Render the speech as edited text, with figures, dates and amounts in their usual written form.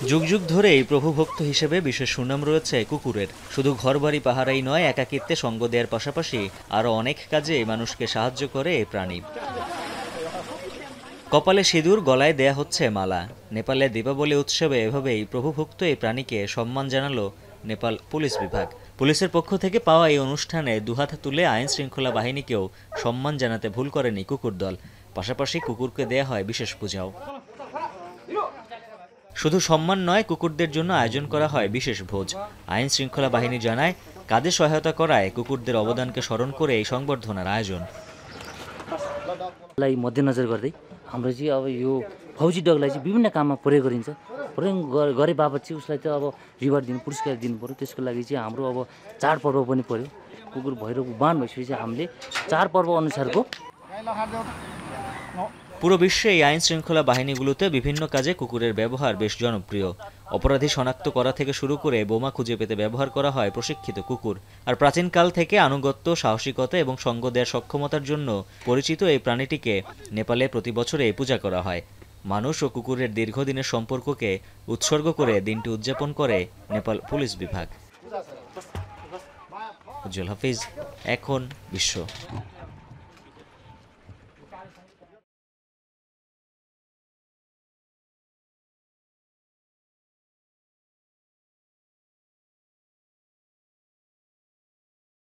যুগ যুগ ধরেই প্রভুভক্ত হিসেবে বিশেষ সুনাম রয়েছে কুকুরের। শুধু ঘরবাড়ি পাহারাই নয়, একাকিত্বে সঙ্গ দেওয়ার পাশাপাশি আরও অনেক কাজে মানুষকে সাহায্য করে এই প্রাণী। কপালে সিঁদুর, গলায় দেয়া হচ্ছে মালা। নেপালে দীপাবলি উৎসবে এভাবেই প্রভুভক্ত এই প্রাণীকে সম্মান জানালো নেপাল পুলিশ বিভাগ। পুলিশের পক্ষ থেকে পাওয়া এই অনুষ্ঠানে দুহাত তুলে আইন শৃঙ্খলা বাহিনীকেও সম্মান জানাতে ভুল করেনি কুকুর দল। পাশাপাশি কুকুরকে দেয়া হয় বিশেষ পূজাও। শুধু সম্মান নয়, কুকুরদের জন্য আয়োজন করা হয় বিশেষ ভোজ। আইন শৃঙ্খলা বাহিনী জানায়, কাজে সহায়তা করায় কুকুরদের অবদানকে স্মরণ করে এই সংবর্ধনার আয়োজন। मध्यनजर गर्दै हाम्रो चाहिँ अब यो फौजी डगलाई चाहिँ विभिन्न काममा प्रयोग गरिन्छ। प्रयोग गरे बापत चाहिँ उसलाई चाहिँ अब रिवार्ड दिनु, पुरस्कार दिनु पर्यो। त्यसको लागि चाहिँ हाम्रो अब चाडपर्व पनि पर्यो। कुकुर भैरवको बान भइसकेपछि चाहिँ हामीले चाडपर्व अनुसारको। পুরো বিশ্বে এই আইন শৃঙ্খলা বাহিনীগুলোতে বিভিন্ন কাজে কুকুরের ব্যবহার বেশ জনপ্রিয়। অপরাধী শনাক্ত করা থেকে শুরু করে বোমা খুঁজে পেতে ব্যবহার করা হয় প্রশিক্ষিত কুকুর। আর প্রাচীনকাল থেকে আনুগত্য, সাহসিকতা এবং সঙ্গ দেওয়ার সক্ষমতার জন্য পরিচিত এই প্রাণীটিকে নেপালে প্রতি বছরে পূজা করা হয়। মানুষ ও কুকুরের দীর্ঘদিনের সম্পর্ককে উৎসর্গ করে দিনটি উদযাপন করে নেপাল পুলিশ বিভাগ। উজ্জ্বল হাফিজ, এখন বিশ্ব।